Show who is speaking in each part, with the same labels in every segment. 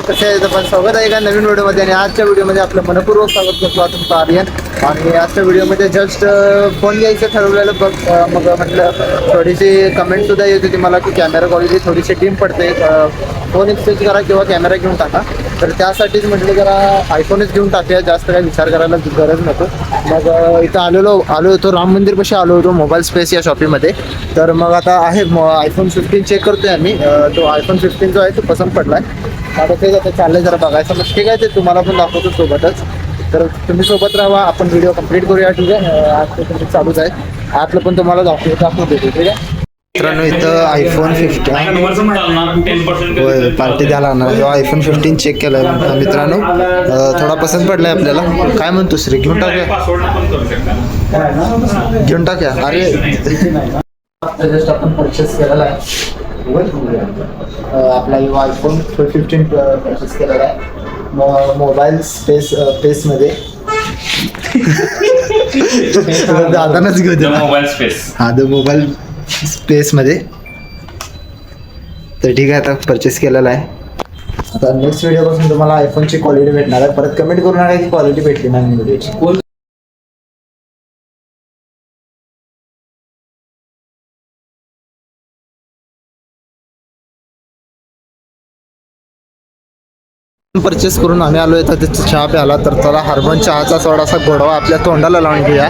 Speaker 1: मित्रांनो, कसे आहे पण स्वागत आहे एका नवीन व्हिडिओमध्ये. आणि आजच्या व्हिडिओमध्ये आपलं मनपूर्वक स्वागत करतो तुमचं आर्यन. आणि आजच्या व्हिडिओमध्ये जस्ट फोन घ्यायचं ठरवलेलं बघ. मग म्हटलं थोडीशी कमेंट सुद्धा येत होती मला की कॅमेरा क्वालिटी थोडीशी डीम पडते, फोन एक्सचेंज करा किंवा कॅमेरा घेऊन टाका. तर त्यासाठीच म्हटलं जरा आयफोनच घेऊन टाकूया, जास्त काही विचार करायला गरज नको. मग इथं आलो होतो राम मंदिरपाशी आलो होतो मोबाईल स्पेस या शॉपीमध्ये. तर मग आता आहे आयफोन 15 चेक करतोय आम्ही. तो आयफोन 15 जो आहे तो पसंत पडलाय. आता तेच आता चाललंय जरा बघायचं. मग ठीक आहे, ते तुम्हाला पण दाखवतो सोबतच. तर तुम्ही सोबत राहा, आपण व्हिडिओ कंप्लीट करूया. ठीक आहे, आज ते चालूच आहे. आतलं पण तुम्हाला दाखवतो. ठीक आहे मित्रांनो, इथं आयफोन 15 होय पार्टी द्यायला ना. जेव्हा आयफोन 15 चेक केलाय मित्रांनो, थोडा पसंत पडलाय आपल्याला. काय म्हणतोस रे, घेऊन टाकूया? घेऊन टाकूया. अरे जस्ट आपण परचेस केलेला आहे आपला आयफोन 15 परचेस केलेला आहे मोबाईल स्पेसमध्ये. दादानच घेऊ दे मोबाईल स्पेस. हा, द मोबाईल स्पेसमध्ये. तर ठीक आहे, आता परचेस केलेला आहे. आता नेक्स्ट व्हिडिओपासून तुम्हाला आयफोनची क्वालिटी भेटणार आहे. परत कमेंट करू नका की क्वालिटी भेटली नाही व्हिडिओची. परचेस करून आम्ही आलो तर चहा प्याला. तर चला हर्बल चहाचा थोडासा गोडवा आपल्या तोंडाला लावून घेऊया.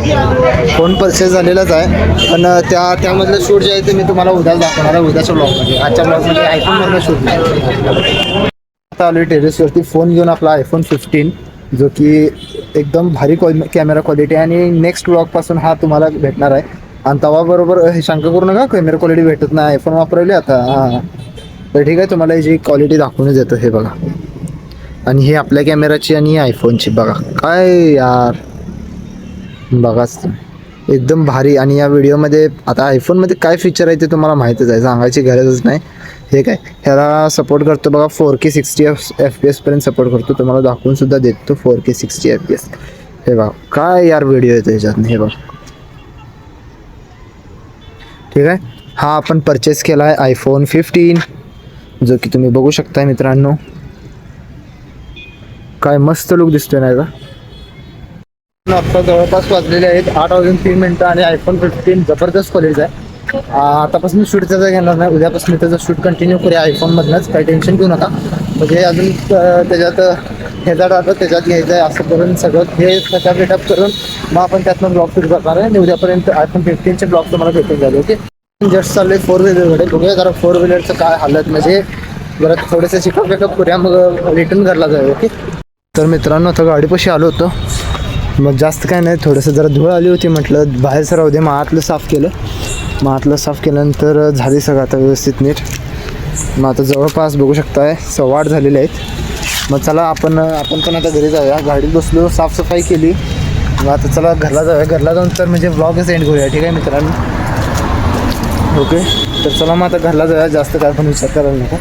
Speaker 1: फोन परचेस झालेलाच आहे, पण त्यामधलं शूट जे आहे ते मी तुम्हाला उद्या दाखवणार आहे, उद्याच्या ब्लॉगमध्ये. आजच्या ब्लॉगमध्ये आयफोनमधलं शूट नाही. आता आलो टेरेसवरती फोन घेऊन, आपला आयफोन 15 जो की एकदम भारी कॅमेरा क्वालिटी आहे. आणि नेक्स्ट ब्लॉगपासून हा तुम्हाला भेटणार आहे. आणि तवाबरोबर हे शंका करू नका कॅमेरा क्वालिटी भेटत नाही, आयफोन वापरले आता. हां, तर ठीक आहे, तुम्हाला जी क्वालिटी दाखवूनच येतं. हे बघा, आणि हे आपल्या कॅमेराची आणि आयफोनची बघा. काय यार, बघाच एकदम भारी. आणि या व्हिडिओमध्ये आता आयफोनमध्ये काय फीचर आहे ते तुम्हाला माहीतच आहे, सांगायची गरजच नाही. हे काय, ह्याला सपोर्ट करतो बघा 4K 60 FPS पर्यंत सपोर्ट करतो. तुम्हाला दाखवून सुद्धा देतो 4K 60 FPS. हे बघा काय यार व्हिडिओ येतो ह्याच्यातनं. हे बघा, ठीक आहे. हा आपण परचेस केला आहे आयफोन 15 जो की तुम्ही बघू शकता मित्रांनो. काय मस्त लुक दिसतोय नाही का. आता जवळपास वाजलेले आहेत 8 वाजून 3 मिनिटं आणि आयफोन 15 जबरदस्त क्वालिटीचा आहे. आतापासून शूट त्याचा घेणार नाही, उद्यापासून त्याचं शूट कंटिन्यू करूया आयफोनमधनंच. काही टेन्शन घेऊ नका. म्हणजे अजून त्याच्यात ह्याचा डाटा त्याच्यात घ्यायचा आहे, असं करून सगळं हे सेटअप करून मग आपण त्यातनं ब्लॉग शूट करणार आहे. आणि उद्यापर्यंत आयफोन 15चे ब्लॉग तुम्हाला भेटून झाले. ओके, जस्ट चालले 4 व्हीलरकडे. बघूया जरा 4 व्हीलरचं काय हालत, म्हणजे जरा थोडंसं चिकअप वेकअप करूया, मग रिटर्न घरला जाऊया. ओके, तर मित्रांनो आता गाडीपाशी आलो होतो. मग जास्त काय नाही, थोडंसं जरा धूळ आली होती, म्हटलं बाहेरचं राहू दे. मग आतलं साफ केलं. मग आतलं साफ केल्यानंतर झाली सगळं आता व्यवस्थित नीट. मग आता जवळपास बघू शकताय 8:15 झालेले आहेत. मग चला आपण पण आता घरी जाऊया. गाडीत बसलो, साफसफाई केली. मग आता चला घरला जाऊया. घरला जाऊन तर म्हणजे ब्लॉगच एंड करूया. ठीक आहे मित्रांनो, ओके. तर चला मग आता घरला जाऊया, जास्त काय पण विचार करायला नको.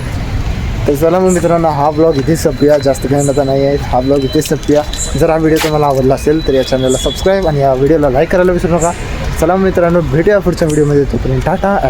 Speaker 1: तर चला मग मित्रांनो, हा ब्लॉग इथेच संपूया. जास्त काही आता नाही आहे, हा ब्लॉग इथेच संपूया. जर हा व्हिडिओ तुम्हाला आवडला असेल तर या चॅनलला सबस्क्राईब आणि या व्हिडिओला लाईक करायला विसरू नका. चला मित्रांनो, भेटूया पुढच्या व्हिडिओमध्ये. तोपर्यंत टाटा.